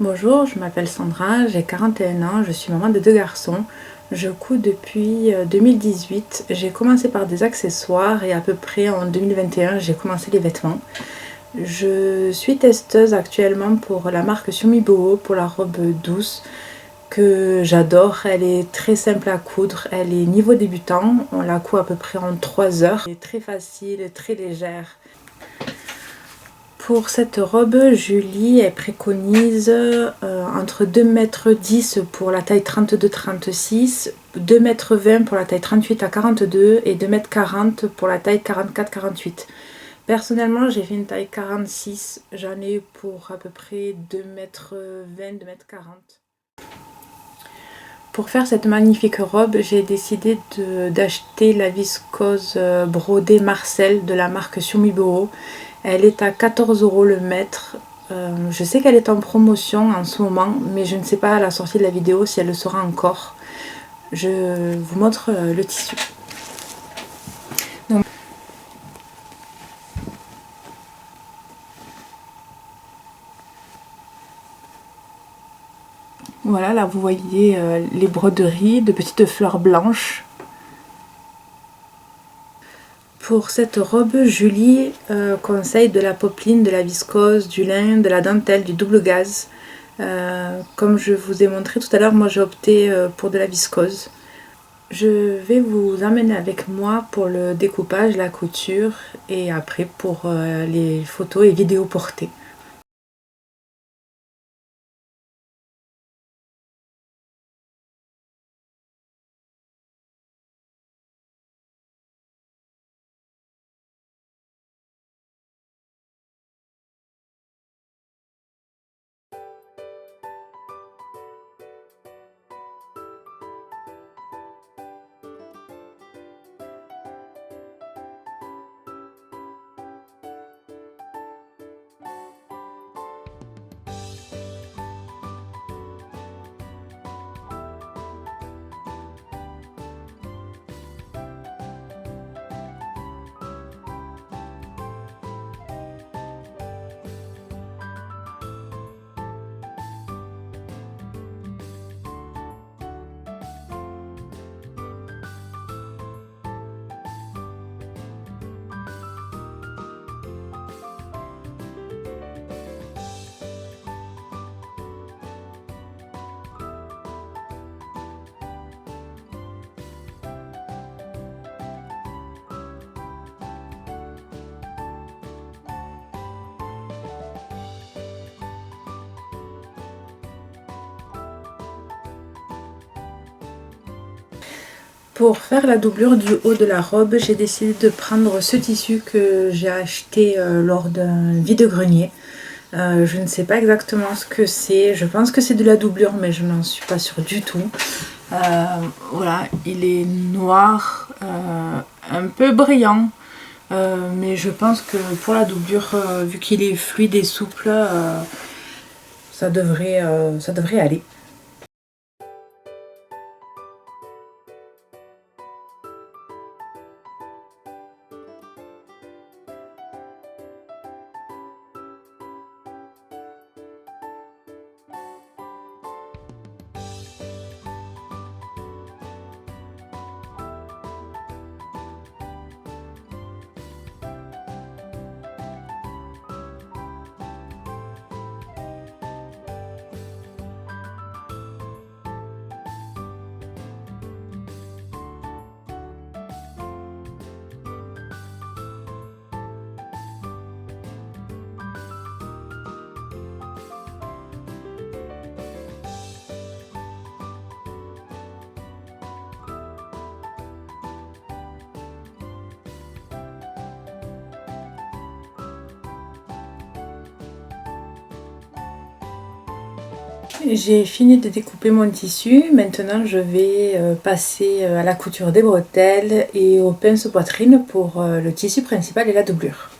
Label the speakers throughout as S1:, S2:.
S1: Bonjour, je m'appelle Sandra, j'ai 41 ans, je suis maman de 2 garçons. Je couds depuis 2018. J'ai commencé par des accessoires et à peu près en 2021, j'ai commencé les vêtements. Je suis testeuse actuellement pour la marque Sumiboho pour la robe douce que j'adore. Elle est très simple à coudre, elle est niveau débutant. On la coud à peu près en 3 heures. Elle est très facile, très légère. Pour cette robe, Julie elle préconise entre 2,10 m pour la taille 32-36, 2,20 m pour la taille 38 à 42 et 2,40 m pour la taille 44-48. Personnellement, j'ai fait une taille 46, j'en ai pour à peu près 2,20 m, 2,40 m. Pour faire cette magnifique robe, j'ai décidé d'acheter la viscose brodée Marcel de la marque Sumiboho. Elle est à 14 € le mètre. Je sais qu'elle est en promotion en ce moment, mais je ne sais pas à la sortie de la vidéo si elle le sera encore. Je vous montre le tissu. Donc, voilà, là vous voyez les broderies de petites fleurs blanches. Pour cette robe, Julie conseille de la popeline, de la viscose, du lin, de la dentelle, du double gaze. Comme je vous ai montré tout à l'heure, moi j'ai opté pour de la viscose. Je vais vous emmener avec moi pour le découpage, la couture et après pour les photos et vidéos portées. Pour faire la doublure du haut de la robe, j'ai décidé de prendre ce tissu que j'ai acheté lors d'un vide-grenier. Je ne sais pas exactement ce que c'est, je pense que c'est de la doublure mais je n'en suis pas sûre du tout. Voilà, il est noir, un peu brillant, mais je pense que pour la doublure, vu qu'il est fluide et souple, ça devrait aller. J'ai fini de découper mon tissu, maintenant je vais passer à la couture des bretelles et au pince poitrine pour le tissu principal et la doublure.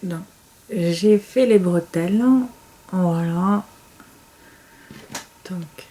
S1: Donc, j'ai fait les bretelles. Voilà. Donc,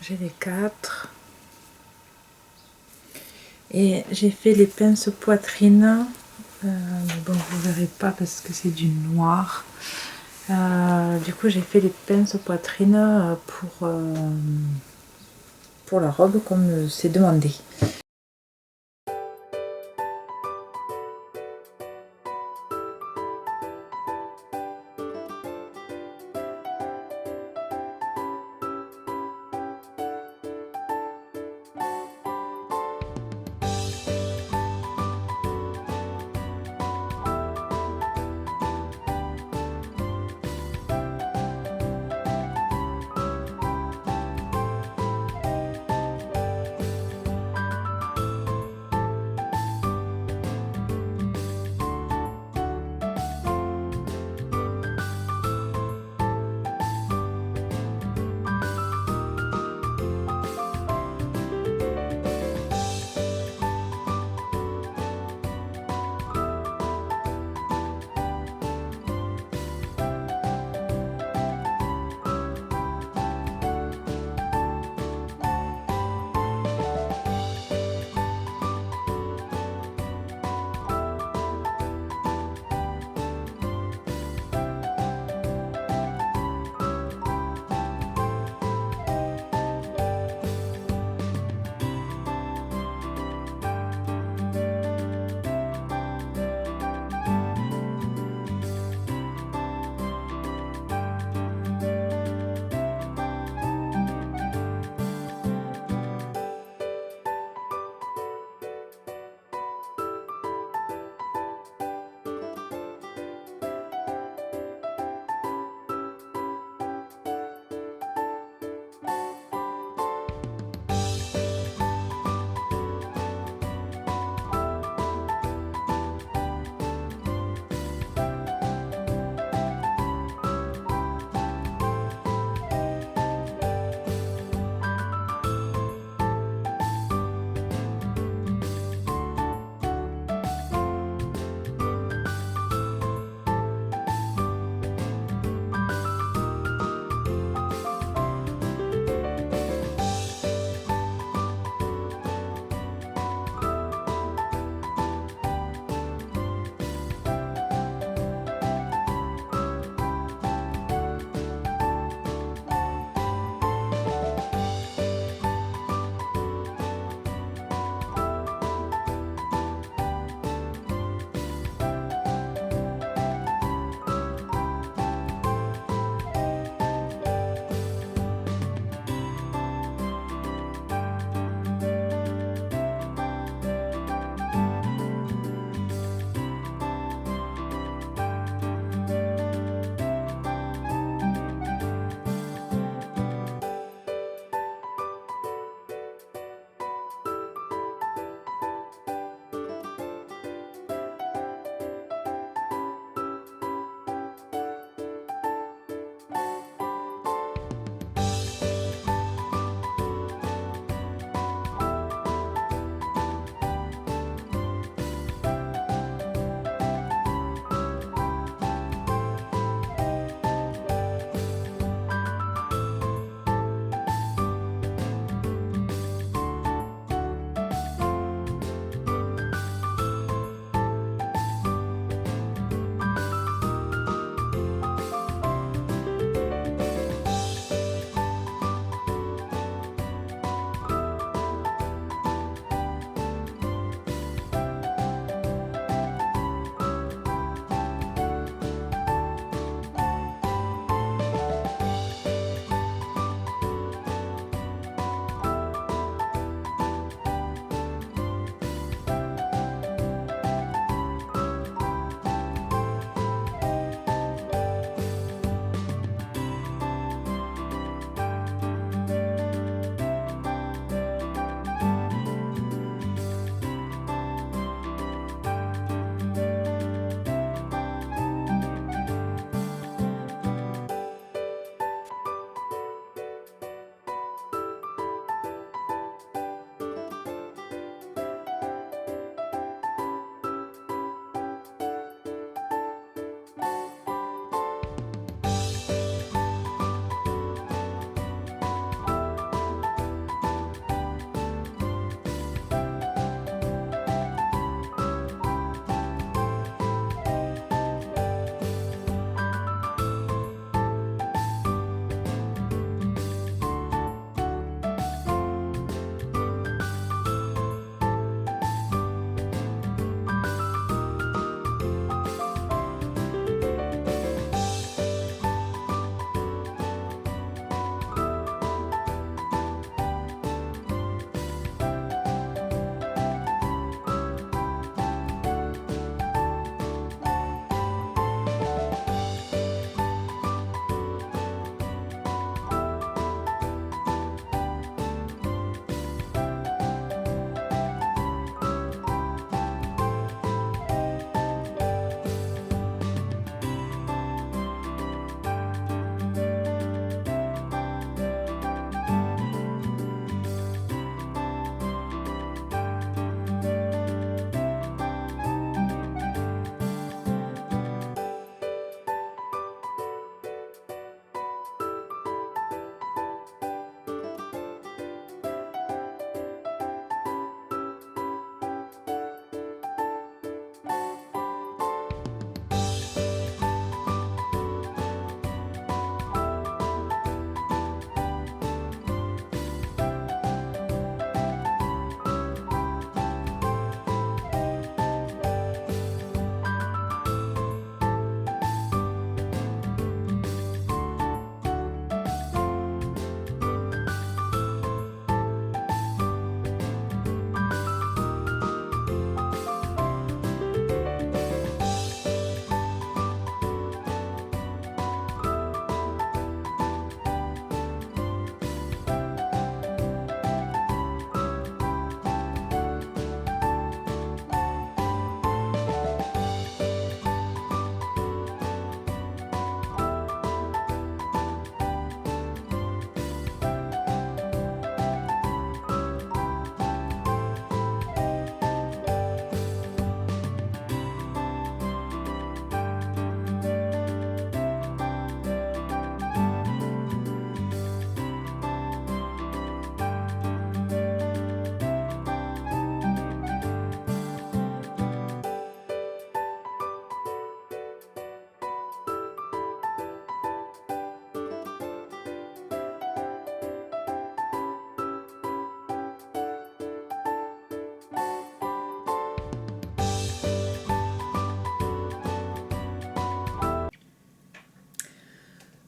S1: j'ai les 4. Et j'ai fait les pinces poitrine. Mais bon, vous verrez pas parce que c'est du noir. Du coup, j'ai fait les pinces poitrine pour la robe comme c'est demandé.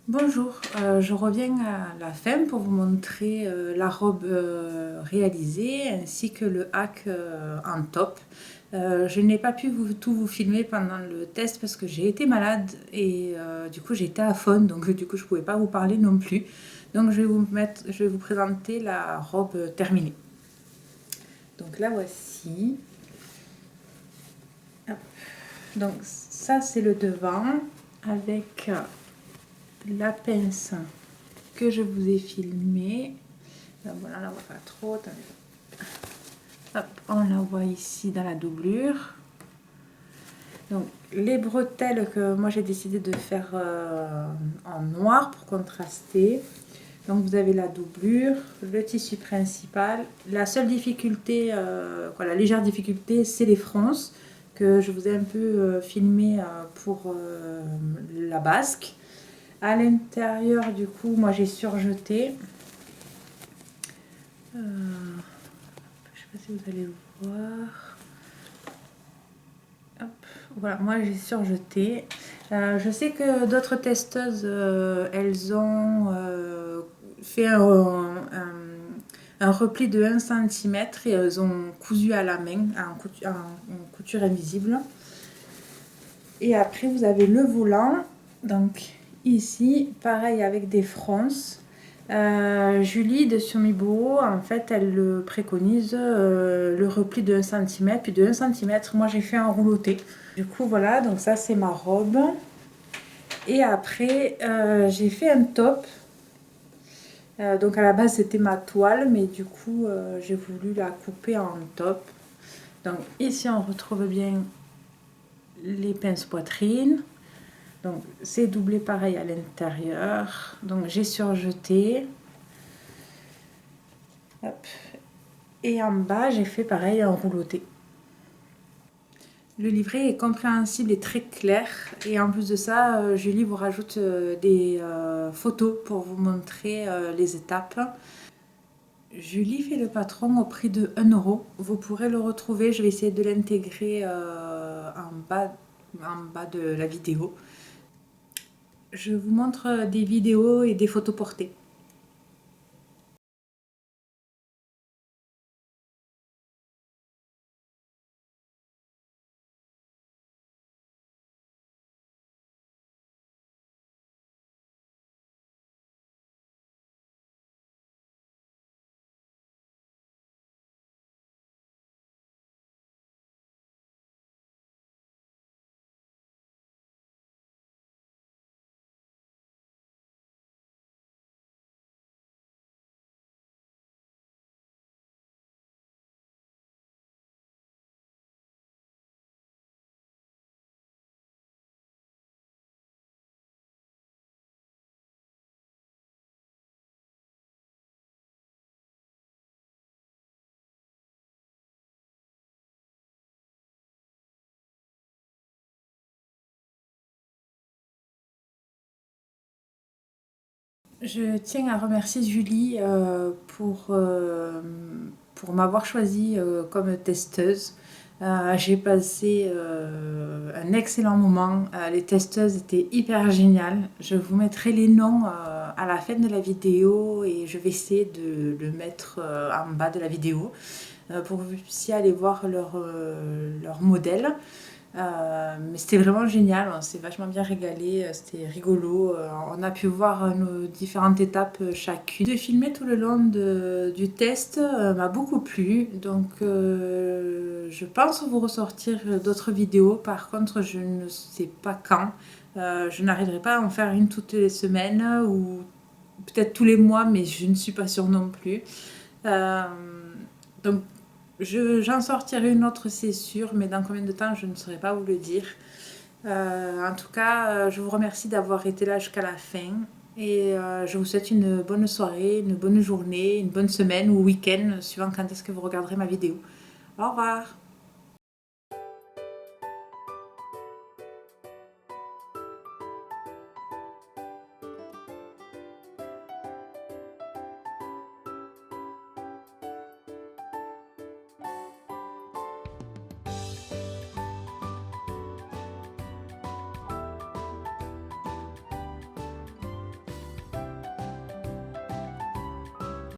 S1: Bonjour, je reviens à la fin pour vous montrer la robe réalisée ainsi que le hack en top. Je n'ai pas pu tout vous filmer pendant le test parce que j'ai été malade et du coup j'étais à fond, donc du coup je ne pouvais pas vous parler non plus. Donc je vais vous présenter la robe terminée. Donc la voici. Hop. Donc ça c'est le devant avec la pince que je vous ai filmé. Voilà, on la voit pas trop. Hop, on la voit ici dans la doublure. Donc les bretelles que moi j'ai décidé de faire en noir pour contraster. Donc vous avez la doublure, le tissu principal. La seule difficulté, la légère difficulté, c'est les fronces que je vous ai un peu filmé pour la basque. À l'intérieur, du coup, moi j'ai surjeté. Je ne sais pas si vous allez le voir. Hop, voilà, moi j'ai surjeté. Je sais que d'autres testeuses, elles ont fait un repli de 1 cm et elles ont cousu à la main en couture invisible. Et après, vous avez le volant. Donc ici, pareil avec des fronces. Julie de Surmibo, en fait, elle préconise le repli de 1 cm, puis de 1 cm, moi j'ai fait un rouleauté. Du coup, voilà, donc ça c'est ma robe. Et après, j'ai fait un top. Donc à la base c'était ma toile, mais du coup j'ai voulu la couper en top. Donc ici on retrouve bien les pinces poitrine. Donc c'est doublé pareil à l'intérieur. Donc j'ai surjeté. Hop. Et en bas j'ai fait pareil en rouleauté. Le livret est compréhensible et très clair. Et en plus de ça, Julie vous rajoute des photos pour vous montrer les étapes. Julie fait le patron au prix de 1 €. Vous pourrez le retrouver. Je vais essayer de l'intégrer en bas de la vidéo. Je vous montre des vidéos et des photos portées. Je tiens à remercier Julie pour m'avoir choisie comme testeuse. J'ai passé un excellent moment. Les testeuses étaient hyper géniales. Je vous mettrai les noms à la fin de la vidéo et je vais essayer de le mettre en bas de la vidéo pour que vous puissiez aller voir leur modèle. Mais c'était vraiment génial, on s'est vachement bien régalé, c'était rigolo. On a pu voir nos différentes étapes chacune. De filmer tout le long du test m'a beaucoup plu, donc je pense vous ressortir d'autres vidéos. Par contre, je ne sais pas quand. Je n'arriverai pas à en faire une toutes les semaines ou peut-être tous les mois, mais je ne suis pas sûre non plus. Donc j'en sortirai une autre, c'est sûr, mais dans combien de temps, je ne saurais pas vous le dire. En tout cas, je vous remercie d'avoir été là jusqu'à la fin. Et je vous souhaite une bonne soirée, une bonne journée, une bonne semaine ou week-end, suivant quand est-ce que vous regarderez ma vidéo. Au revoir!